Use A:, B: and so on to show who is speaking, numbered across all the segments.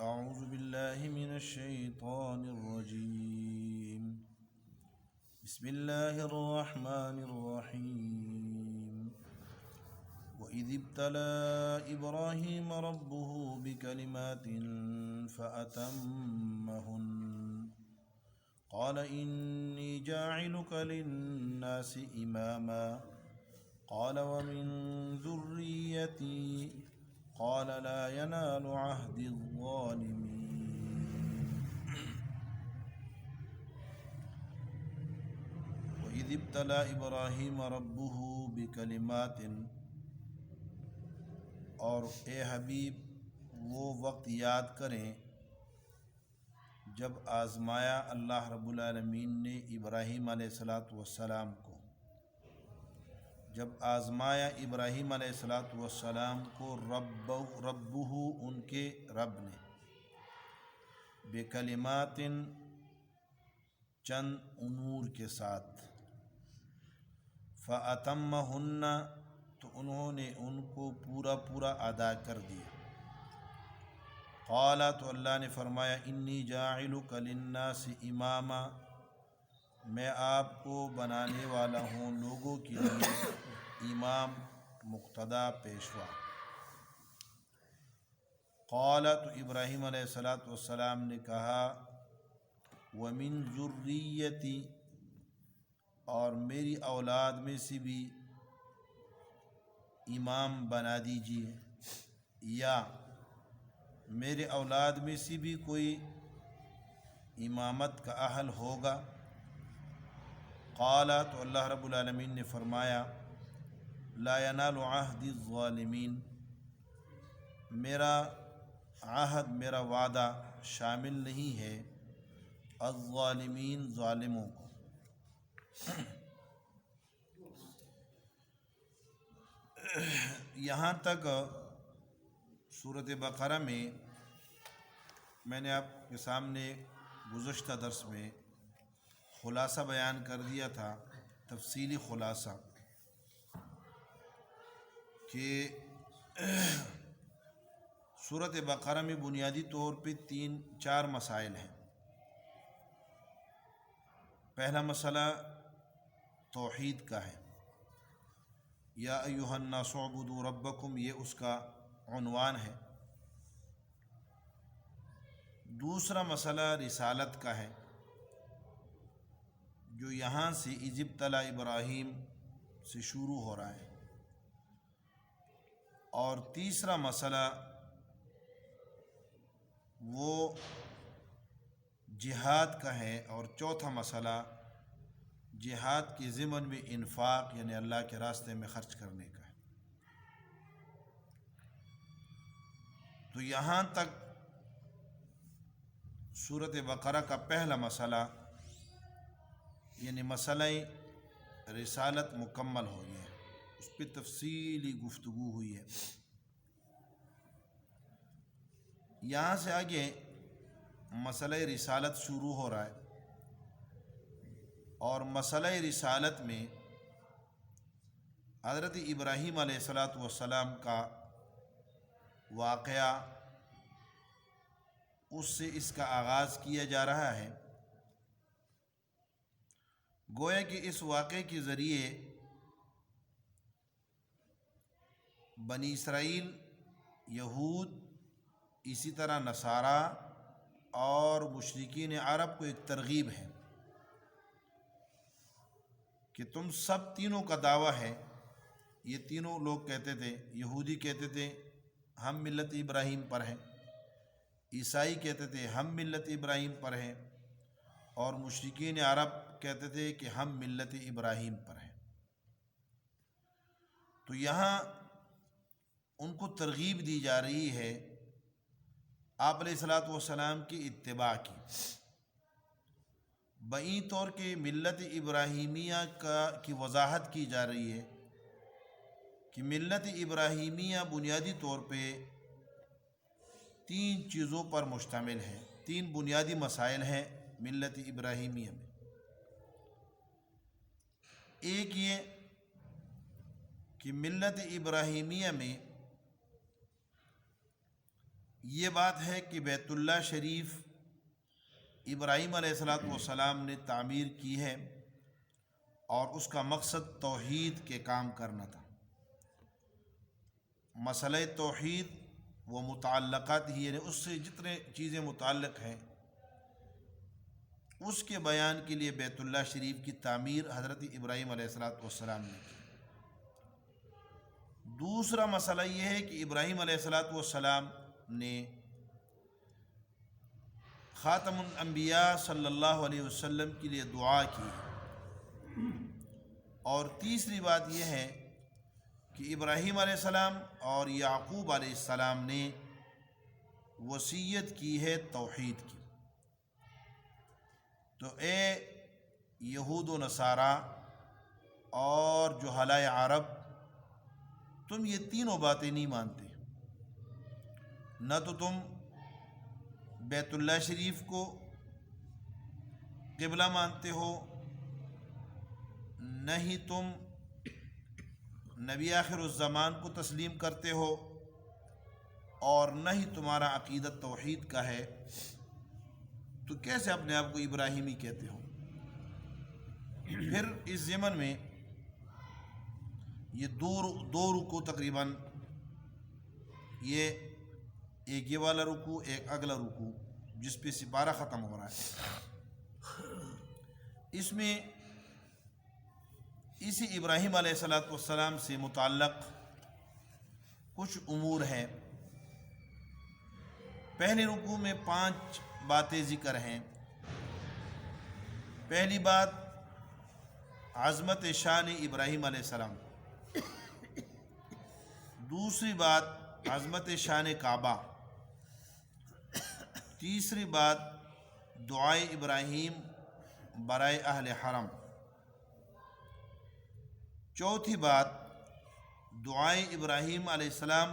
A: أعوذ بالله من الشيطان الرجيم. بسم الله الرحمن الرحيم. وإذ ابتلى إبراهيم ربه بكلمات فأتمهن قال إني جاعلك للناس إماما قال ومن ذريتي قال لا ينال عهد الظالمين. وإذ ابتلى إبراهيم ربه بكلمات، اور اے حبیب وہ وقت یاد کریں جب آزمایا اللہ رب العالمین نے ابراہیم علیہ السلام کو، جب آزمایا ابراہیم علیہ السلام کو ربہ ان کے رب نے، بکلمات چند امور کے ساتھ، فأتمہن تو انہوں نے ان کو پورا ادا کر دیا. قال تو اللہ نے فرمایا انی جاعلک للناس اماما، میں آپ کو بنانے والا ہوں لوگوں کے لیے امام، مقتدا، پیشوا. قال تو ابراہیم علیہ السلام نے کہا ومن ذریتی، اور میری اولاد میں سے بھی امام بنا دیجیے، یا میرے اولاد میں سے بھی کوئی امامت کا اہل ہوگا. قال تو اللہ رب العالمین نے فرمایا لا ینال عہد الظالمین، میرا عہد، میرا وعدہ شامل نہیں ہے الظالمین، ظالموں کو. یہاں تک سورۃ بقرہ میں نے آپ کے سامنے گزشتہ درس میں خلاصہ بیان کر دیا تھا، تفصیلی خلاصہ، کہ سورۃ بقرہ میں بنیادی طور پہ 3-4 مسائل ہیں. پہلا مسئلہ توحید کا ہے، یا ایھا الناس اعبدوا ربکم، یہ اس کا عنوان ہے. دوسرا مسئلہ رسالت کا ہے، جو یہاں سے اذ ابتلی ابراہیم سے شروع ہو رہا ہے. اور تیسرا مسئلہ وہ جہاد کا ہے. اور چوتھا مسئلہ جہاد کے ضمن میں انفاق، یعنی اللہ کے راستے میں خرچ کرنے کا ہے. تو یہاں تک سورۃ بقرہ کا پہلا مسئلہ، یعنی مسئلہ رسالت مکمل ہو گیا ہے، اس پہ تفصیلی گفتگو ہوئی ہے. یہاں سے آگے مسئلہ رسالت شروع ہو رہا ہے، اور مسئلہ رسالت میں حضرت ابراہیم علیہ السلام کا واقعہ، اس سے اس کا آغاز کیا جا رہا ہے. گویا کہ اس واقعے کے ذریعے بنی اسرائیل، یہود، اسی طرح نصارہ اور مشرکین عرب کو ایک ترغیب ہے کہ تم سب تینوں کا دعویٰ ہے. یہ تینوں لوگ کہتے تھے، یہودی کہتے تھے ہم ملت ابراہیم پر ہیں، عیسائی کہتے تھے ہم ملت ابراہیم پر ہیں، اور مشرکین عرب کہتے تھے کہ ہم ملت ابراہیم پر ہیں. تو یہاں ان کو ترغیب دی جا رہی ہے آپ علیہ السلام کی اتباع کی. بعین طور کے ملت ابراہیمیہ کی وضاحت کی جا رہی ہے کہ ملت ابراہیمیہ بنیادی طور پہ 3 چیزوں پر مشتمل ہے. 3 بنیادی مسائل ہیں ملت ابراہیمیہ میں. ایک یہ کہ ملت ابراہیمیہ میں یہ بات ہے کہ بیت اللہ شریف ابراہیم علیہ السلام نے تعمیر کی ہے اور اس کا مقصد توحید کے کام کرنا تھا۔ مسئلہ توحید و متعلقات ہی، یعنی اس سے جتنے چیزیں متعلق ہیں اس کے بیان کے لیے بیت اللہ شریف کی تعمیر حضرت ابراہیم علیہ السلام نے کی۔ دوسرا مسئلہ یہ ہے کہ ابراہیم علیہ السلام نے خاتم الانبیاء صلی اللہ علیہ وسلم کے لیے دعا کی۔ اور تیسری بات یہ ہے کہ ابراہیم علیہ السلام اور یعقوب علیہ السلام نے وصیت کی ہے توحید کی۔ تو اے یہود و نصارہ اور جہلاء عرب، تم یہ تینوں باتیں نہیں مانتے، نہ تو تم بیت اللہ شریف کو قبلہ مانتے ہو، نہ ہی تم نبی آخر الزمان کو تسلیم کرتے ہو، اور نہ ہی تمہارا عقیدہ توحید کا ہے، تو کیسے اپنے آپ کو ابراہیمی کہتے ہو؟ پھر اس ضمن میں یہ دو رکوع تقریباً، یہ ایک یہ والا رکوع، ایک اگلا رکوع جس پہ سپارہ ختم ہو رہا ہے، اس میں اسی ابراہیم علیہ السلام سے متعلق کچھ امور ہیں۔ پہلے رکوع میں 5 باتیں ذکر ہیں۔ پہلی بات عظمت شان ابراہیم علیہ السلام، دوسری بات عظمت شان کعبہ، تیسری بات دعائے ابراہیم برائے اہل حرم، چوتھی بات دعائے ابراہیم علیہ السلام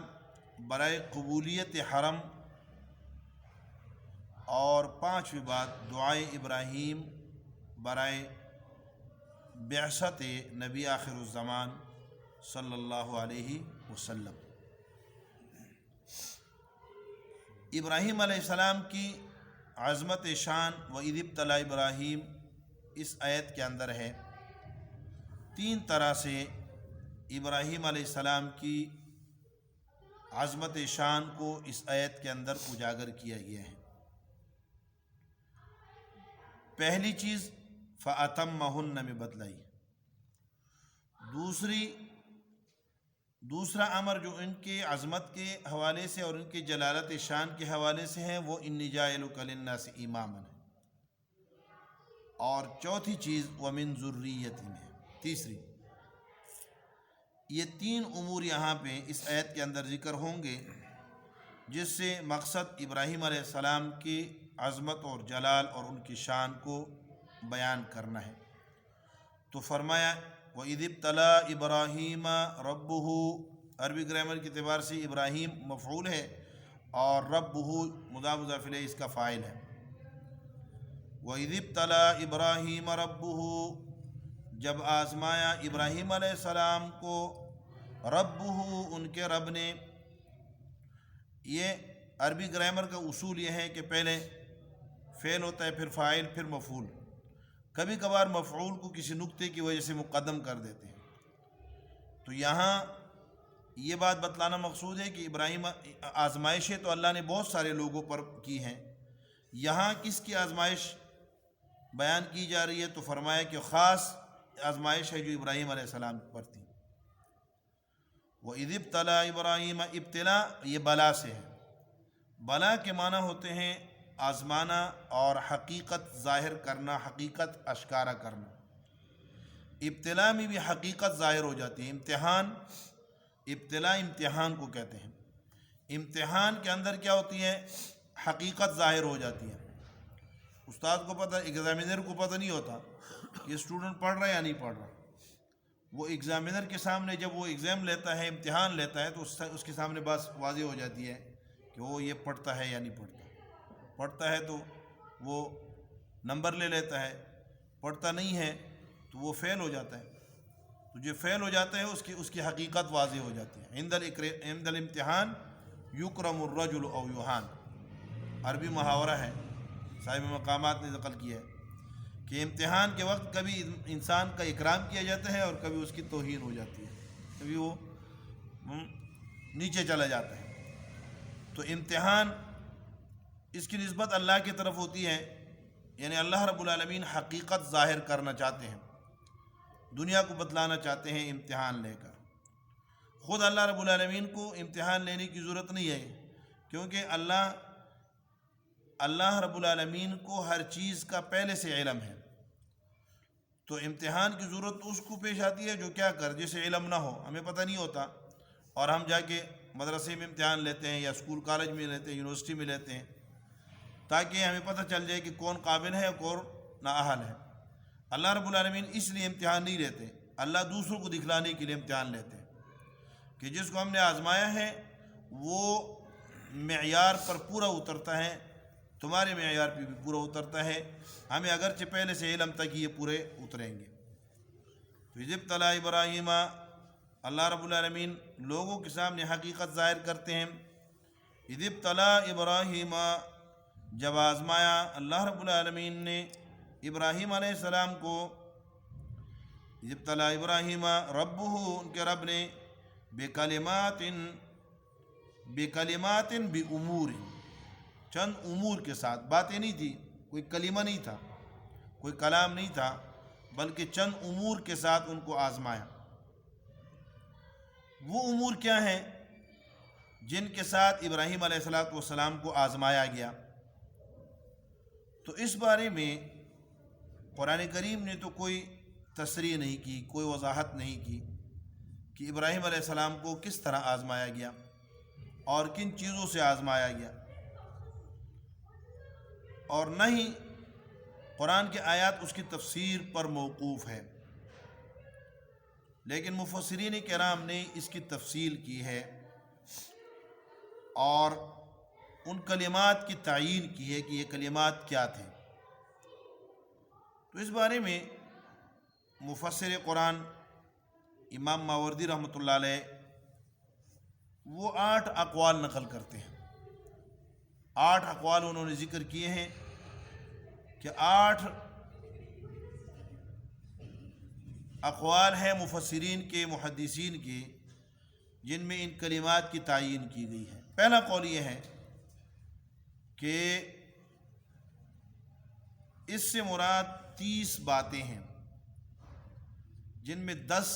A: برائے قبولیت حرم، اور 5ویں بات دعائے ابراہیم برائے بعثت نبی آخر الزمان صلی اللہ علیہ وسلم۔ ابراہیم علیہ السلام کی عظمت شان وَإِذِ ابْتَلَىٰ ابراہیم اس آیت کے اندر ہے۔ 3 طرح سے ابراہیم علیہ السلام کی عظمت شان کو اس آیت کے اندر اجاگر کیا گیا ہے۔ پہلی چیز فَأَتَمَّهُنَّ میں بتلائی، دوسرا امر جو ان کے عظمت کے حوالے سے اور ان کے جلالت شان کے حوالے سے ہیں وہ اِنِّی جَاعِلُکَ لِلنَّاسِ امامًا ہے، اور چوتھی چیز وَمِن ذُرِّيَّتِی میں، تیسری۔ یہ 3 امور یہاں پہ اس آیت کے اندر ذکر ہوں گے، جس سے مقصد ابراہیم علیہ السلام کی عظمت اور جلال اور ان کی شان کو بیان کرنا ہے۔ تو فرمایا وَإِذِ ابْتَلَىٰ ابراہیم رَبُّهُ، عربی گرامر کے اعتبار سے ابراہیم مفعول ہے اور رَبُّهُ مضاف الیہ اس کا فاعل ہے۔ وَإِذِ ابْتَلَىٰ ابراہیم رَبُّهُ، جب آزمایا ابراہیم علیہ السلام کو رَبُّهُ ان کے رب نے۔ یہ عربی گرامر کا اصول یہ ہے کہ پہلے فعل ہوتا ہے، پھر فاعل، پھر مفعول۔ کبھی کبھار مفعول کو کسی نقطے کی وجہ سے مقدم کر دیتے ہیں۔ تو یہاں یہ بات بتلانا مقصود ہے کہ ابراہیم آزمائشیں تو اللہ نے بہت سارے لوگوں پر کی ہیں، یہاں کس کی آزمائش بیان کی جا رہی ہے؟ تو فرمایا کہ خاص آزمائش ہے جو ابراہیم علیہ السلام پر تھی۔ وَإِذِ ابْتَلَىٰ ابراہیم، ابتلا یہ بلا سے ہے۔ بلا کے معنی ہوتے ہیں آزمانا اور حقیقت ظاہر کرنا، حقیقت اشکارا کرنا۔ ابتلا میں بھی حقیقت ظاہر ہو جاتی ہے۔ ابتلا امتحان کو کہتے ہیں۔ امتحان کے اندر کیا ہوتی ہے؟ حقیقت ظاہر ہو جاتی ہے۔ استاد کو پتہ، ایگزامینر کو پتہ نہیں ہوتا کہ اسٹوڈنٹ پڑھ رہا ہے یا نہیں پڑھ رہا۔ وہ ایگزامینر کے سامنے جب وہ ایگزام لیتا ہے، امتحان لیتا ہے، تو اس کے سامنے بات واضح ہو جاتی ہے کہ وہ یہ پڑھتا ہے یا نہیں پڑھتا۔ پڑھتا ہے تو وہ نمبر لے لیتا ہے، پڑھتا نہیں ہے تو وہ فیل ہو جاتا ہے۔ تو جو فیل ہو جاتا ہے اس کی حقیقت واضح ہو جاتی ہے۔ عند الامتحان یکرم الرجل او یوہان، عربی محاورہ ہے، صاحب مقامات نے نقل کیا ہے کہ امتحان کے وقت کبھی انسان کا اکرام کیا جاتا ہے اور کبھی اس کی توہین ہو جاتی ہے، کبھی وہ نیچے چلا جاتا ہے۔ تو امتحان اس کی نسبت اللہ کی طرف ہوتی ہے، یعنی اللہ رب العالمین حقیقت ظاہر کرنا چاہتے ہیں، دنیا کو بتلانا چاہتے ہیں امتحان لے کر۔ خود اللہ رب العالمین کو امتحان لینے کی ضرورت نہیں ہے، کیونکہ اللہ رب العالمین کو ہر چیز کا پہلے سے علم ہے۔ تو امتحان کی ضرورت اس کو پیش آتی ہے جو کیا کر جسے علم نہ ہو، ہمیں پتہ نہیں ہوتا، اور ہم جا کے مدرسے میں امتحان لیتے ہیں یا اسکول کالج میں لیتے ہیں، یونیورسٹی میں لیتے ہیں، تاکہ ہمیں پتہ چل جائے کہ کون قابل ہے اور کون نااہل ہے۔ اللہ رب العالمین اس لیے امتحان نہیں لیتے، اللہ دوسروں کو دکھلانے کے لیے امتحان لیتے ہیں کہ جس کو ہم نے آزمایا ہے وہ معیار پر پورا اترتا ہے، تمہارے معیار پہ بھی پورا اترتا ہے، ہمیں اگرچہ پہلے سے علم تک یہ پورے اتریں گے۔ اذ ابتلی ابراہیم، اللہ رب العالمین لوگوں کے سامنے حقیقت ظاہر کرتے ہیں۔ اذ ابتلی ابراہیم، جب آزمایا اللہ رب العالمین نے ابراہیم علیہ السلام کو، اذ ابتلی ابراہیم ربہ، ان کے رب نے، بکلمات بامور، چند امور کے ساتھ، باتیں نہیں تھی، کوئی کلمہ نہیں تھا، کوئی کلام نہیں تھا، بلکہ چند امور کے ساتھ ان کو آزمایا۔ وہ امور کیا ہیں جن کے ساتھ ابراہیم علیہ السلام کو آزمایا گیا؟ تو اس بارے میں قرآن کریم نے تو کوئی تصریح نہیں کی، کوئی وضاحت نہیں کی کہ ابراہیم علیہ السلام کو کس طرح آزمایا گیا اور کن چیزوں سے آزمایا گیا، اور نہ ہی قرآن کی آیات اس کی تفسیر پر موقوف ہے، لیکن مفسرین کرام نے اس کی تفصیل کی ہے اور ان کلمات کی تعیین کی ہے کہ یہ کلمات کیا تھے۔ تو اس بارے میں مفسر قرآن امام ماوردی رحمۃ اللہ علیہ وہ 8 اقوال نقل کرتے ہیں، 8 اقوال انہوں نے ذکر کیے ہیں کہ 8 اقوال ہیں مفسرین کے، محدثین کے، جن میں ان کلمات کی تعیین کی گئی ہے۔ پہلا قول یہ ہے کہ اس سے مراد 30 باتیں ہیں، جن میں 10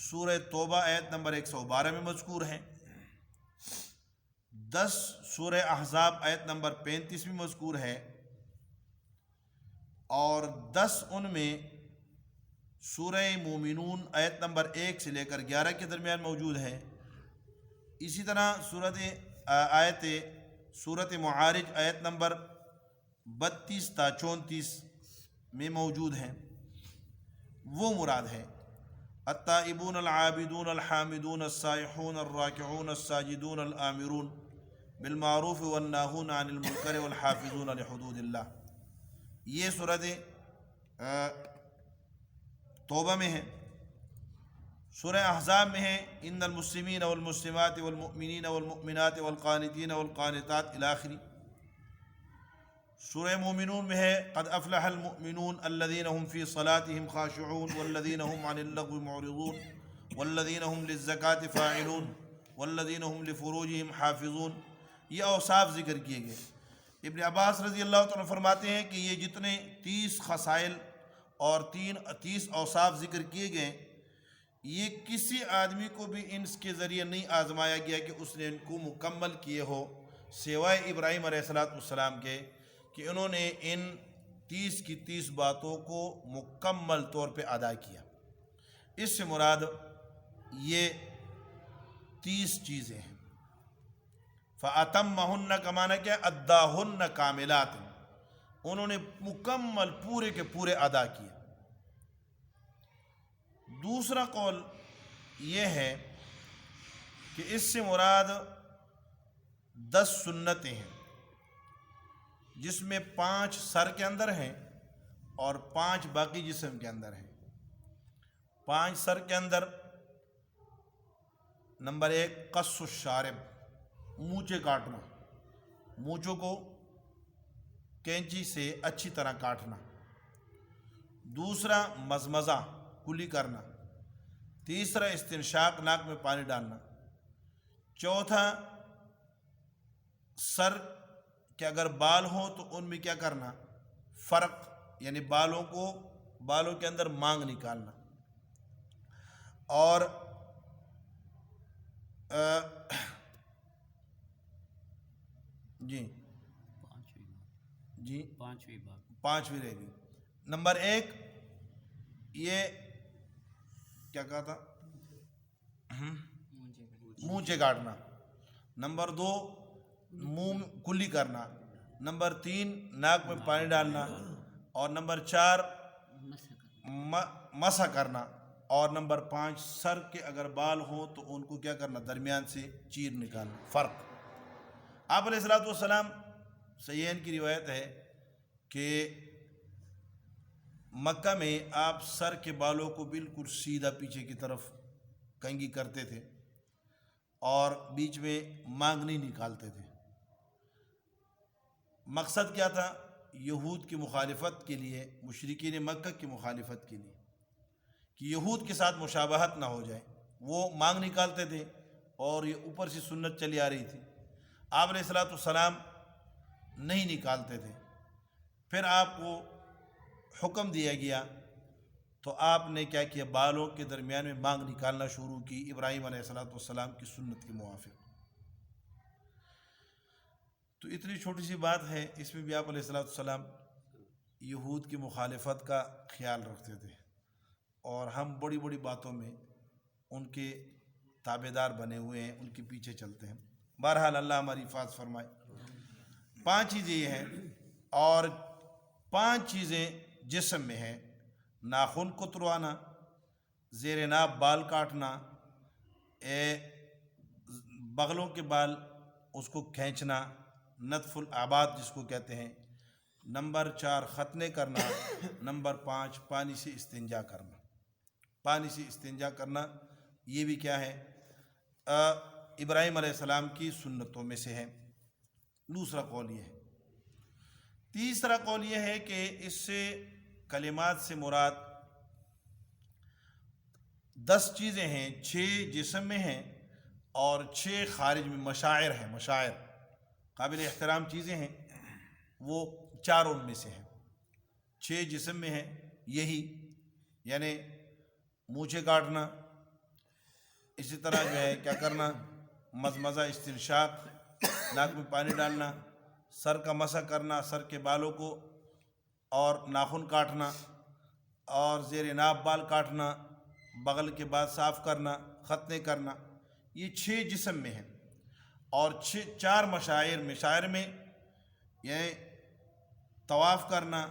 A: سورہ توبہ آیت نمبر 112 میں مذکور ہیں، 10 سورہ احزاب آیت نمبر 35 میں مذکور ہے، اور 10 ان میں سورہ مومنون آیت نمبر 1 سے لے کر 11 کے درمیان موجود ہے۔ اسی طرح سورۃ معارج آیت نمبر 32 تا 34 میں موجود ہیں۔ وہ مراد ہے التائبون العابدون الحامدون السائحون الراکعون الساجدون الآمرون بالمعروف والناہون عن المنکر والحافظون لحدود اللہ۔ یہ سورۃ توبہ میں ہے۔ سورہ احزاب میں ہے ان المسلمین والمسلمات والمؤمنین والمؤمنات والقانتین والقانتات الی آخر۔ سورہ مومنون میں ہے قد افلح المؤمنون الذین هم فی صلاتهم خاشعون والذین هم عن اللغو معرضون والذین هم للزکاة فاعلون والذین هم لفروجهم حافظون۔ یہ اوصاف ذکر کیے گئے۔ ابن عباس رضی اللہ تعالیٰ فرماتے ہیں کہ یہ جتنے 30 خصائل اور 30 اوصاف ذکر کیے گئے، یہ کسی آدمی کو بھی ان کے ذریعے نہیں آزمایا گیا کہ اس نے ان کو مکمل کیے ہو، سوائے ابراہیم علیہ السلام کے، کہ انہوں نے ان 30 کی 30 باتوں کو مکمل طور پہ ادا کیا۔ اس سے مراد یہ 30 چیزیں ہیں۔ فَأَتَمَّهُنَّ کا معنی کیا؟ أَدَّاهُنَّ كَامِلَاتٍ، انہوں نے مکمل پورے کے پورے ادا کیے۔ دوسرا قول یہ ہے کہ اس سے مراد 10 سنتیں ہیں، جس میں 5 سر کے اندر ہیں اور 5 باقی جسم کے اندر ہیں۔ 5 سر کے اندر، نمبر 1 قص الشارب، مونچھیں کاٹنا، مونچھوں کو کینچی سے اچھی طرح کاٹنا۔ دوسرا مزمزہ کلی کرنا۔ تیسرا استنشاق ناک میں پانی ڈالنا۔ چوتھا سر کے اگر بال ہوں تو ان میں کیا کرنا، فرق یعنی بالوں کے اندر مانگ نکالنا۔ اور پانچویں رہ گئی۔ نمبر 1 یہ کیا کہا تھا، مونچھیں کاٹنا۔ نمبر 2 منہ کلی کرنا۔ نمبر 3 ناک میں پانی ڈالنا۔ اور نمبر 4 مسح کرنا۔ اور نمبر 5 سر کے اگر بال ہوں تو ان کو کیا کرنا، درمیان سے چیر نکالنا۔ فرق آپ علیہ الصلوۃ والسلام صحیحین کی روایت ہے کہ مکہ میں آپ سر کے بالوں کو بالکل سیدھا پیچھے کی طرف کنگھی کرتے تھے اور بیچ میں مانگ نہیں نکالتے تھے۔ مقصد کیا تھا، یہود کی مخالفت کے لیے، مشرکین مکہ کی مخالفت کے لیے، کہ یہود کے ساتھ مشابہت نہ ہو جائے۔ وہ مانگ نکالتے تھے اور یہ اوپر سے سنت چلی آ رہی تھی، آپ علیہ الصلوۃ والسلام نہیں نکالتے تھے۔ پھر آپ کو حکم دیا گیا تو آپ نے کیا کیا، بالوں کے درمیان میں مانگ نکالنا شروع کی، ابراہیم علیہ الصلوۃ والسلام کی سنت کے موافق۔ تو اتنی چھوٹی سی بات ہے، اس میں بھی آپ علیہ الصلوۃ والسلام یہود کی مخالفت کا خیال رکھتے تھے، اور ہم بڑی بڑی باتوں میں ان کے تابع دار بنے ہوئے ہیں، ان کے پیچھے چلتے ہیں۔ بہرحال اللہ ہماری حفاظت فرمائے۔ 5 چیزیں یہ ہیں، اور 5 چیزیں جسم میں ہیں: ناخن کتروانا، زیر ناف بال کاٹنا، بغلوں کے بال اس کو کھینچنا، نتف الاعباد جس کو کہتے ہیں۔ نمبر 4 ختنے کرنا۔ نمبر 5 پانی سے استنجا کرنا۔ پانی سے استنجا کرنا یہ بھی کیا ہے، ابراہیم علیہ السلام کی سنتوں میں سے ہے۔ دوسرا قول یہ ہے۔ تیسرا قول یہ ہے کہ اس سے کلمات سے مراد 10 چیزیں ہیں، 6 جسم میں ہیں اور 6 خارج میں، مشاعر ہیں، مشاعر قابل احترام چیزیں ہیں، وہ 4 ان میں سے ہیں۔ 6 جسم میں ہیں، یہی یعنی مونچھیں کاٹنا، اسی طرح جو ہے کیا کرنا، مزمزہ، استنشاق، ناک میں پانی ڈالنا، سر کا مسح کرنا، سر کے بالوں کو، اور ناخن کاٹنا، اور زیر ناف بال کاٹنا، بغل کے بعد صاف کرنا، ختنے کرنا، یہ 6 جسم میں ہیں۔ اور 4 مشاعر میں یہ طواف کرنا،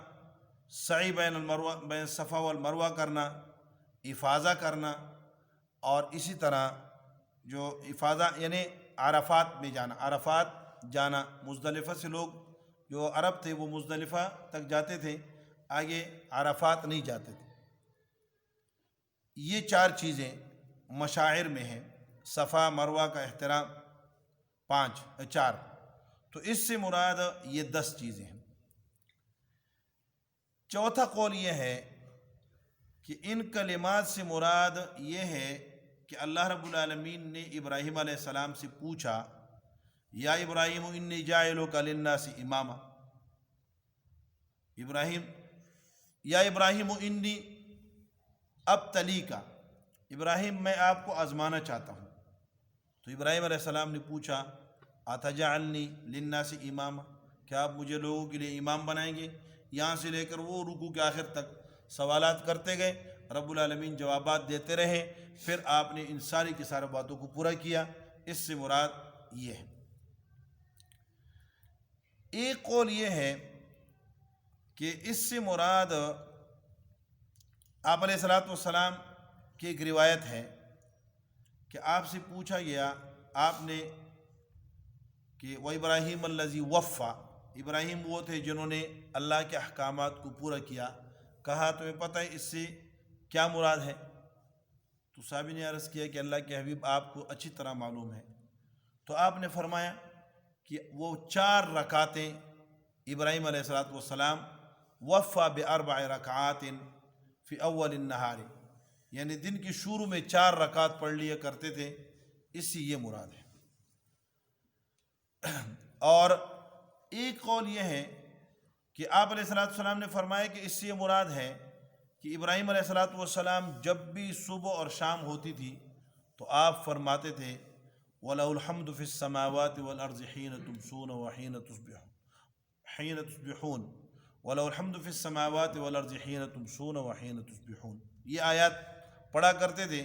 A: سعی بین صفا والمروہ کرنا، افاضہ کرنا، اور اسی طرح جو افاضہ یعنی عرفات میں جانا، عرفات جانا، مزدلفہ سے لوگ جو عرب تھے وہ مزدلفہ تک جاتے تھے، آگے عرفات نہیں جاتے تھے۔ یہ 4 چیزیں مشاعر میں ہیں، صفا مروہ کا احترام 4، تو اس سے مراد یہ 10 چیزیں ہیں۔ چوتھا قول یہ ہے کہ ان کلمات سے مراد یہ ہے کہ اللہ رب العالمین نے ابراہیم علیہ السلام سے پوچھا، یا ابراہیم انی جاعلک للناس اماما، یا ابراہیم انی ابتلیک، ابراہیم میں آپ کو آزمانا چاہتا ہوں۔ تو ابراہیم علیہ السلام نے پوچھا، اتجعلنی للناس اماما، کیا آپ مجھے لوگوں کے لیے امام بنائیں گے؟ یہاں سے لے کر وہ رکوع کے آخر تک سوالات کرتے گئے، رب العالمین جوابات دیتے رہے، پھر آپ نے ان ساری کی ساری باتوں کو پورا کیا۔ اس سے مراد یہ ہے۔ ایک قول یہ ہے کہ اس سے مراد آپ علیہ الصلوۃ والسلام کی ایک روایت ہے کہ آپ سے پوچھا گیا، آپ نے کہ وَإِبْرَاهِيمَ الَّذِي وَفَّى، ابراہیم وہ تھے جنہوں نے اللہ کے احکامات کو پورا کیا۔ کہا تمہیں پتہ ہے اس سے کیا مراد ہے؟ تو صحابی نے عرض کیا کہ اللہ کے حبیب آپ کو اچھی طرح معلوم ہے۔ تو آپ نے فرمایا کہ وہ 4 رکعتیں ابراہیم علیہ السلام وفا باربع رکعات فی اول النہار، یعنی دن کی شروع میں 4 رکعت پڑھ لیا کرتے تھے، اس سے یہ مراد ہے۔ اور ایک قول یہ ہے کہ آپ علیہ السلام نے فرمایا کہ اس سے یہ مراد ہے کہ ابراہیم علیہ السلام جب بھی صبح اور شام ہوتی تھی تو آپ فرماتے تھے وَلَهُ الْحَمْدُ فِي السَّمَاوَاتِ وَالْأَرْضِ حِينَ تُمْسُونَ وَحِينَ تُصْبِحُونَ وَلَهُ الْحَمْدُ فِي السَّمَاوَاتِ وَالْأَرْضِ حِينَ تُمْسُونَ وَحِينَ تُصْبِحُونَ، یہ آیات پڑھا کرتے تھے،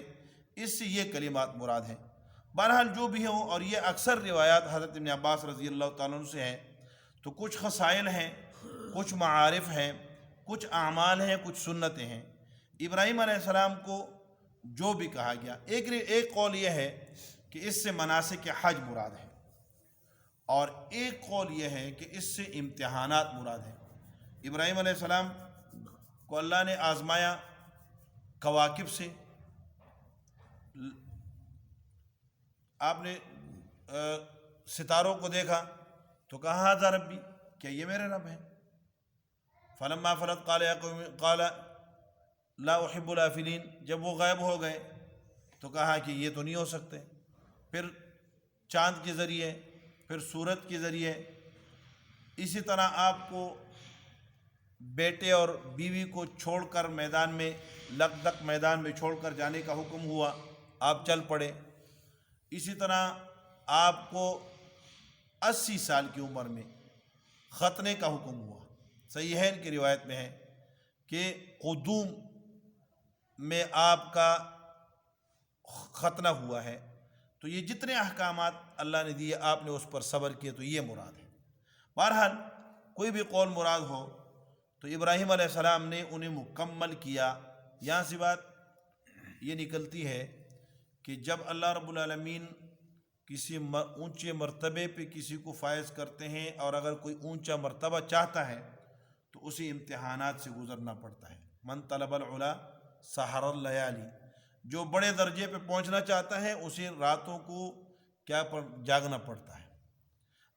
A: اس سے یہ کلمات مراد ہیں۔ بہرحال جو بھی ہو، اور یہ اکثر روایات حضرت ابن عباس رضی اللہ تعالیٰ عنہ سے ہیں، تو کچھ خصائل ہیں، کچھ معارف ہیں، کچھ اعمال ہیں، کچھ سنتیں ہیں۔ ابراہیم علیہ السلام کو جو بھی کہا گیا، ایک قول یہ ہے کہ اس سے مناسک حج مراد ہے، اور ایک قول یہ ہے کہ اس سے امتحانات مراد ہیں۔ ابراہیم علیہ السلام کو اللہ نے آزمایا کواکب سے، آپ نے ستاروں کو دیکھا تو کہا ھذا ربی، کیا یہ میرے رب ہیں؟ فلما فلت قال لا احب الافلین، جب وہ غائب ہو گئے تو کہا کہ یہ تو نہیں ہو سکتے۔ پھر چاند کے ذریعے، پھر سورج کے ذریعے، اسی طرح آپ کو بیٹے اور بیوی کو چھوڑ کر میدان میں، لقدق میدان میں چھوڑ کر جانے کا حکم ہوا، آپ چل پڑے۔ اسی طرح آپ کو 80 سال کی عمر میں ختنے کا حکم ہوا۔ صحیحین کی روایت میں ہے کہ قدوم میں آپ کا ختنہ ہوا ہے۔ تو یہ جتنے احکامات اللہ نے دیے، آپ نے اس پر صبر کیے، تو یہ مراد ہے۔ بہرحال کوئی بھی قول مراد ہو تو ابراہیم علیہ السلام نے انہیں مکمل کیا۔ یہاں سے بات یہ نکلتی ہے کہ جب اللہ رب العالمین کسی اونچے مرتبے پہ کسی کو فائز کرتے ہیں، اور اگر کوئی اونچا مرتبہ چاہتا ہے تو اسے امتحانات سے گزرنا پڑتا ہے۔ من طلب العلا سحر اللیالی، جو بڑے درجے پہ پہنچنا چاہتا ہے اسے راتوں کو جاگنا پڑتا ہے۔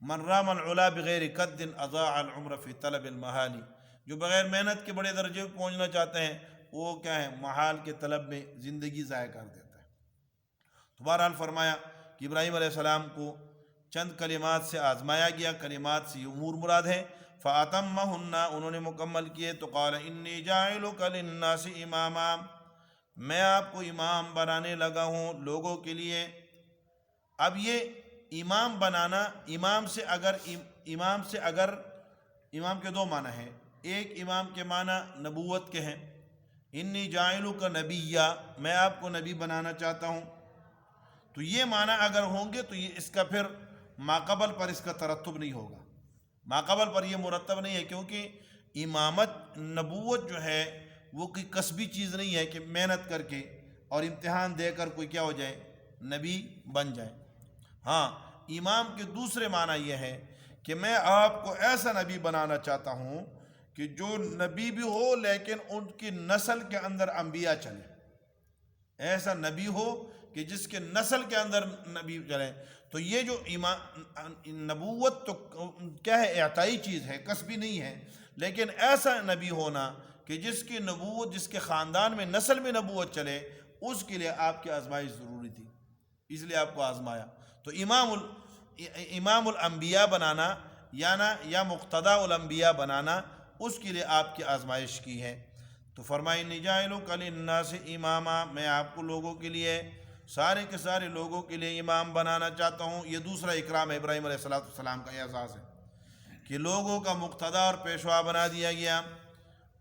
A: من رام العلا بغیر قد اضاع العمر فی طلب المحالی، جو بغیر محنت کے بڑے درجے پہ پہنچنا چاہتے ہیں وہ کیا ہے، محال کے طلب میں زندگی ضائع کر دیتا ہے۔ تو بہرحال فرمایا کہ ابراہیم علیہ السلام کو چند کلمات سے آزمایا گیا، کلمات سے یہ امور مراد ہے۔ فَأَتَمَّهُنَّ، انہوں نے مکمل کیے، تو قال انی جاعلک للناس اماما، میں آپ کو امام بنانے لگا ہوں لوگوں کے لیے۔ اب یہ امام بنانا، امام سے اگر امام کے 2 معنی ہیں، ایک امام کے معنی نبوت کے ہیں، انی جاعلک نبیّا، میں آپ کو نبی بنانا چاہتا ہوں، تو یہ معنی اگر ہوں گے تو یہ اس کا پھر ماقبل پر اس کا ترتب نہیں ہوگا، ماقبل پر یہ مرتب نہیں ہے، کیونکہ امامت، نبوت جو ہے وہ کوئی کسبی چیز نہیں ہے کہ محنت کر کے اور امتحان دے کر کوئی کیا ہو جائے، نبی بن جائے۔ ہاں، امام کے دوسرے معنی یہ ہے کہ میں آپ کو ایسا نبی بنانا چاہتا ہوں کہ جو نبی بھی ہو لیکن ان کی نسل کے اندر انبیاء چلے، ایسا نبی ہو کہ جس کے نسل کے اندر نبی چلے۔ تو یہ جو نبوت تو کیا ہے، اعطائی چیز ہے، کسبی نہیں ہے، لیکن ایسا نبی ہونا کہ جس کی نبوت، جس کے خاندان میں، نسل میں نبوت چلے، اس کے لیے آپ کی آزمائش ضروری تھی، اس لیے آپ کو آزمایا۔ تو امام الانبیاء بنانا یا مقتدی الانبیاء بنانا، اس کے لیے آپ کی آزمائش کی ہے۔ تو فرمائی انی جاعلک للناس اماما، میں آپ کو لوگوں کے لیے، سارے کے سارے لوگوں کے لیے امام بنانا چاہتا ہوں۔ یہ دوسرا اکرام ہے ابراہیم علیہ السلام کا اعزاز ہے کہ لوگوں کا مقتدی اور پیشوا بنا دیا گیا۔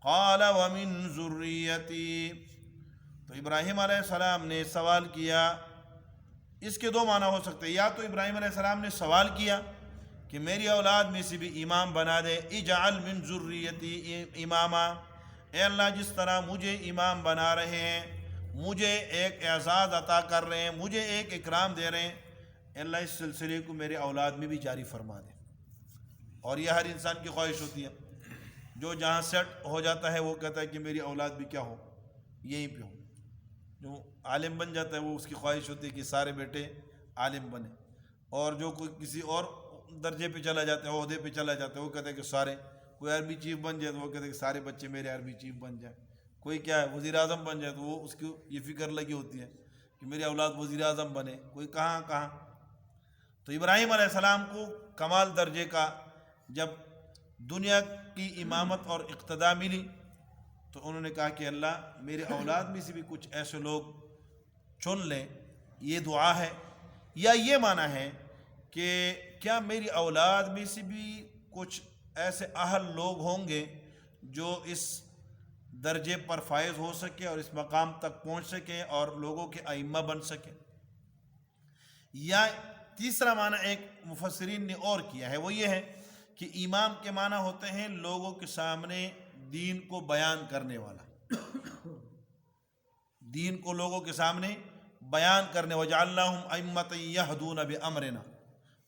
A: قال ومن ذریتی، تو ابراہیم علیہ السلام نے سوال کیا۔ اس کے 2 معنی ہو سکتے ہیں، یا تو ابراہیم علیہ السلام نے سوال کیا کہ میری اولاد میں سے بھی امام بنا دے، اجعل من ذریتی اماما، اے اللہ جس طرح مجھے امام بنا رہے ہیں، مجھے ایک اعزاز عطا کر رہے ہیں، مجھے ایک اکرام دے رہے ہیں، اے اللہ اس سلسلے کو میرے اولاد میں بھی جاری فرما دے۔ اور یہ ہر انسان کی خواہش ہوتی ہے، جو جہاں سیٹ ہو جاتا ہے وہ کہتا ہے کہ میری اولاد بھی کیا ہو، یہیں پہ ہو۔ جو عالم بن جاتا ہے وہ اس کی خواہش ہوتی ہے کہ سارے بیٹے عالم بنے، اور جو کوئی کسی اور درجے پہ چلا جاتا ہے، عہدے پہ چلا جاتا ہے، وہ کہتے ہیں کہ سارے، کوئی عربی چیف بن جائے تو وہ کہتے ہیں کہ سارے بچے میرے عربی چیف بن جائیں، کوئی کیا ہے وزیر اعظم بن جائے تو وہ اس کی یہ فکر لگی ہوتی ہے کہ میری اولاد وزیر اعظم بنے، کوئی کہاں کہاں۔ تو ابراہیم علیہ السلام کو کمال درجے کا جب دنیا کی امامت اور اقتداء ملی تو انہوں نے کہا کہ اللہ میرے اولاد میں سے بھی کچھ ایسے لوگ چن لیں، یہ دعا ہے۔ یا یہ معنی ہے کہ کیا میری اولاد میں سے بھی کچھ ایسے اہل لوگ ہوں گے جو اس درجے پر فائز ہو سکے اور اس مقام تک پہنچ سکے اور لوگوں کے ائمہ بن سکے۔ یا تیسرا معنی ایک مفسرین نے اور کیا ہے، وہ یہ ہے کہ امام کے معنی ہوتے ہیں لوگوں کے سامنے دین کو بیان کرنے والا، دین کو لوگوں کے سامنے بیان کرنے، وَجَعَلْنَاهُمْ أَئِمَّةً يَهْدُونَ بِأَمْرِنَا،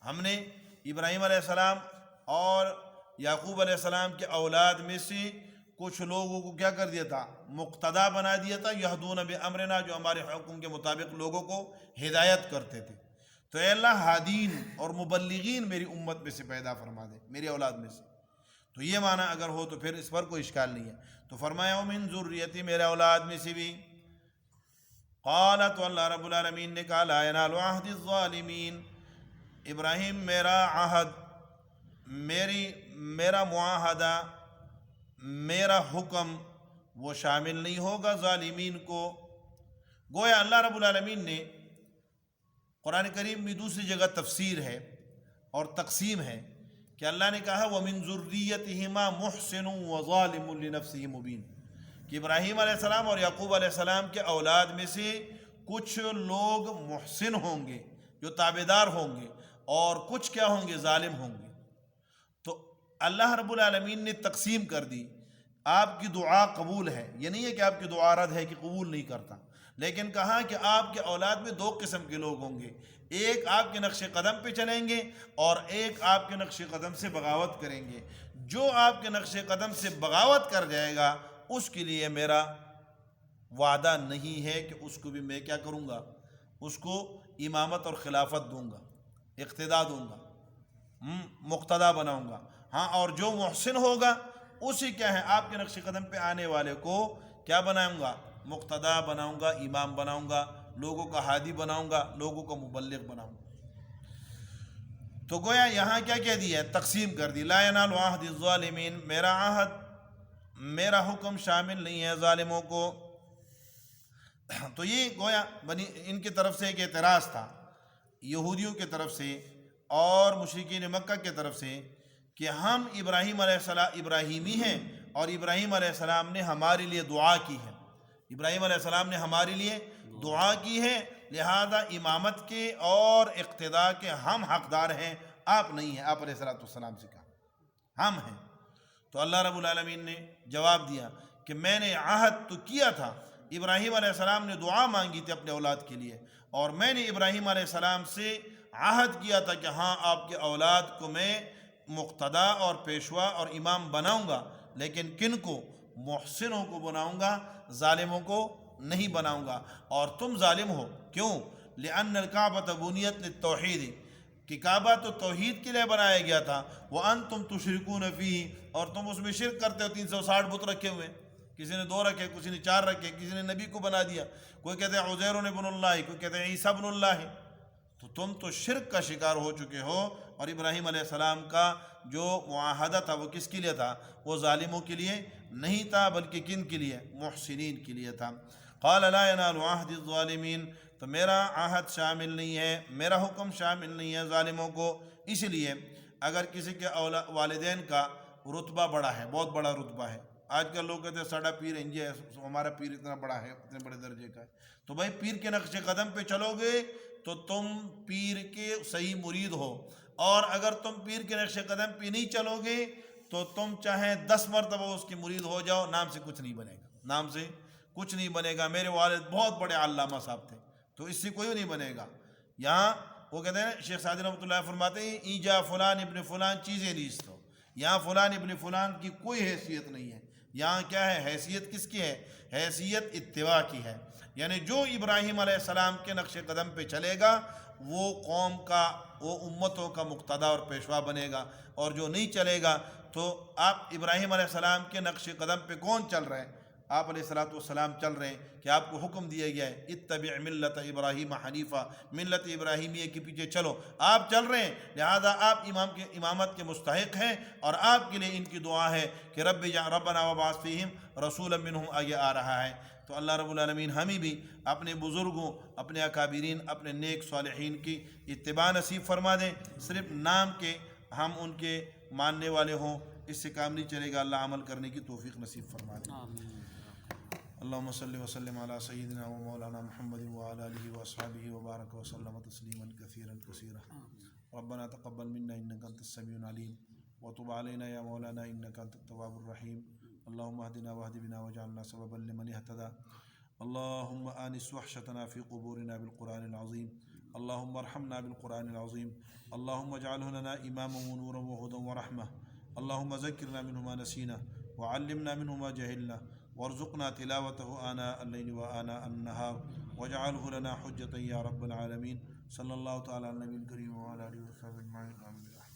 A: ہم نے ابراہیم علیہ السلام اور یعقوب علیہ السلام کے اولاد میں سے کچھ لوگوں کو کیا کر دیا تھا، مقتدا بنا دیا تھا، یہدون بامرنا، جو ہمارے حکم کے مطابق لوگوں کو ہدایت کرتے تھے۔ تو اے اللہ ہادین اور مبلغین میری امت میں سے پیدا فرما دے، میری اولاد میں سے۔ تو یہ معنی اگر ہو تو پھر اس پر کوئی اشکال نہیں ہے۔ تو فرمایا ومن ذریتی، میرے اولاد میں سے بھی۔ قال، تو اللہ رب العالمین نے کہا لا ینال عہد الظالمین، ابراہیم میرا عہد، میرا معاہدہ، میرا حکم وہ شامل نہیں ہوگا ظالمین کو۔ گویا اللہ رب العالمین نے قرآن کریم میں دوسری جگہ تفسیر ہے اور تقسیم ہے کہ اللہ نے کہا وَمِن ذُرِّيَّتِهِمَا مُحْسِنٌ وَظَالِمٌ لِنَفْسِهِ مُبِينٌ، کہ ابراہیم علیہ السلام اور یعقوب علیہ السلام کے اولاد میں سے کچھ لوگ محسن ہوں گے جو تابعدار ہوں گے، اور کچھ کیا ہوں گے، ظالم ہوں گے۔ تو اللہ رب العالمین نے تقسیم کر دی۔ آپ کی دعا قبول ہے، یہ نہیں ہے کہ آپ کی دعا رد ہے کہ قبول نہیں کرتا، لیکن کہا کہ آپ کے اولاد میں دو قسم کے لوگ ہوں گے، ایک آپ کے نقش قدم پہ چلیں گے اور ایک آپ کے نقش قدم سے بغاوت کریں گے۔ جو آپ کے نقش قدم سے بغاوت کر جائے گا اس کے لیے میرا وعدہ نہیں ہے کہ اس کو بھی میں کیا کروں گا، اس کو امامت اور خلافت دوں گا، اقتداء دوں گا، مقتدا بناؤں گا۔ ہاں، اور جو محسن ہوگا اسی کیا ہے، آپ کے نقش قدم پہ آنے والے کو کیا بناؤں گا، مقتدا بناؤں گا، امام بناؤں گا، لوگوں کا ہادی بناؤں گا، لوگوں کا مبلغ بناؤں گا۔ تو گویا یہاں کیا کہہ دیا ہے، تقسیم کر دی، لا ینال عہد الظالمین، میرا عہد، میرا حکم شامل نہیں ہے ظالموں کو۔ تو یہ گویا ان کی طرف سے ایک اعتراض تھا، یہودیوں کی طرف سے اور مشرکین مکہ کی طرف سے، کہ ہم ابراہیم علیہ السلام ابراہیمی ہیں اور ابراہیم علیہ السلام نے ہمارے لیے دعا کی ہے، ابراہیم علیہ السلام نے ہمارے لیے دعا کی ہے، لہذا امامت کے اور اقتداء کے ہم حقدار ہیں، آپ نہیں ہیں۔ آپ علیہ السلام سے کہا ہم ہیں۔ تو اللہ رب العالمین نے جواب دیا کہ میں نے عہد تو کیا تھا، ابراہیم علیہ السلام نے دعا مانگی تھی اپنے اولاد کے لیے، اور میں نے ابراہیم علیہ السلام سے عہد کیا تھا کہ ہاں آپ کے اولاد کو میں مقتدا اور پیشوا اور امام بناؤں گا، لیکن کن کو، محسنوں کو بناؤں گا، ظالموں کو نہیں بناؤں گا۔ اور تم ظالم ہو، کیوں؟ لأن الکعبۃ بنیت للتوحید، کہ کعبہ تو توحید کے لیے بنایا گیا تھا، وانتم تشرکون فیہ، اور تم اس میں شرک کرتے ہو، 360 بت رکھے ہوئے، کسی نے 2 رکھے، کسی نے 4 رکھے، کسی نے نبی کو بنا دیا، کوئی کہتے ہیں عزیر ابن اللہ، کوئی کہتے ہیں عیسیٰ ابن اللہ۔ تو تم تو شرک کا شکار ہو چکے ہو، اور ابراہیم علیہ السلام کا جو معاہدہ تھا وہ کس کے لیے تھا، وہ ظالموں کے لیے نہیں تھا بلکہ کن کے لیے، محسنین کے لیے تھا۔ قال لا ینال عہد الظالمین، تو میرا عہد شامل نہیں ہے، میرا حکم شامل نہیں ہے ظالموں کو۔ اس لیے اگر کسی کے والدین کا رتبہ بڑا ہے، بہت بڑا رتبہ ہے، آج کل لوگ کہتے ہیں ساڑھا پیر انجے ہے، ہمارا پیر اتنا بڑا ہے، اتنے بڑے درجے کا ہے، تو بھائی پیر کے نقش قدم پہ چلو گے تو تم پیر کے صحیح مرید ہو، اور اگر تم پیر کے نقش قدم پہ نہیں چلو گے تو تم چاہے 10 مرتبہ اس کی مرید ہو جاؤ، نام سے کچھ نہیں بنے گا، نام سے کچھ نہیں بنے گا۔ میرے والد بہت بڑے علامہ صاحب تھے، تو اس سے کوئی نہیں بنے گا۔ یہاں وہ کہتے ہیں، شیخ سعدی رحمۃ اللہ فرماتے ہیں، ایجا فلان ابن فلان چیزیں نیست ہو، یہاں فلان ابن فلان کی کوئی حیثیت نہیں ہے، یہاں کیا ہے؟ حیثیت کس کی ہے؟ حیثیت اتباع کی ہے، یعنی جو ابراہیم علیہ السلام کے نقش قدم پہ چلے گا وہ قوم کا، وہ امتوں کا مقتدا اور پیشوا بنے گا، اور جو نہیں چلے گا تو آپ ابراہیم علیہ السلام کے نقش قدم پہ کون چل رہے ہیں؟ آپ علیہ الصلوۃ والسلام چل رہے ہیں کہ آپ کو حکم دیا گیا ہے اتبع ملت ابراہیم حنیفہ، ملت ابراہیمیہ کے پیچھے چلو، آپ چل رہے ہیں، لہذا آپ امامت کے مستحق ہیں، اور آپ کے لیے ان کی دعا ہے کہ ربنا وبعث فیہم رسولا منہم آگے آ رہا ہے۔ تو اللہ رب العالمین ہمیں بھی اپنے بزرگوں، اپنے اکابرین، اپنے نیک صالحین کی اتباع نصیب فرما دیں، صرف نام کے ہم ان کے ماننے والے ہوں اس سے کام نہیں چلے گا، اللہ عمل کرنے کی توفیق نصیب فرما دیں۔ اللہم صلی وسلم علی سیدنا و مولانا محمد وعلی آلہ واصحابہ وبارک وسلم تسلیما کثیرا کثیرا۔ ربنا تقبل منا انک انت السمیع العلیم وتب علینا یا مولانا انک انت التواب الرحیم۔ اللہم اہدنا واہد بنا واجعلنا سببا لمن اہتدی۔ اللہم آنس وحشتنا فی قبورنا بالقرآن العظیم، اللہم ارحمنا بالقرآن العظیم، اللہم اجعلہ لنا اماما ونورا وہدی ورحمہ، اللہم ذکرنا منہ ما نسینا وعلمنا منہ ما جہلنا وارزقنا تلاوته آناء الليل وآناء النهار واجعله لنا حجة يا رب العالمين۔ صلی اللہ تعالی علی النبی الکریم وعلی آلہ وصحبہ اجمعین۔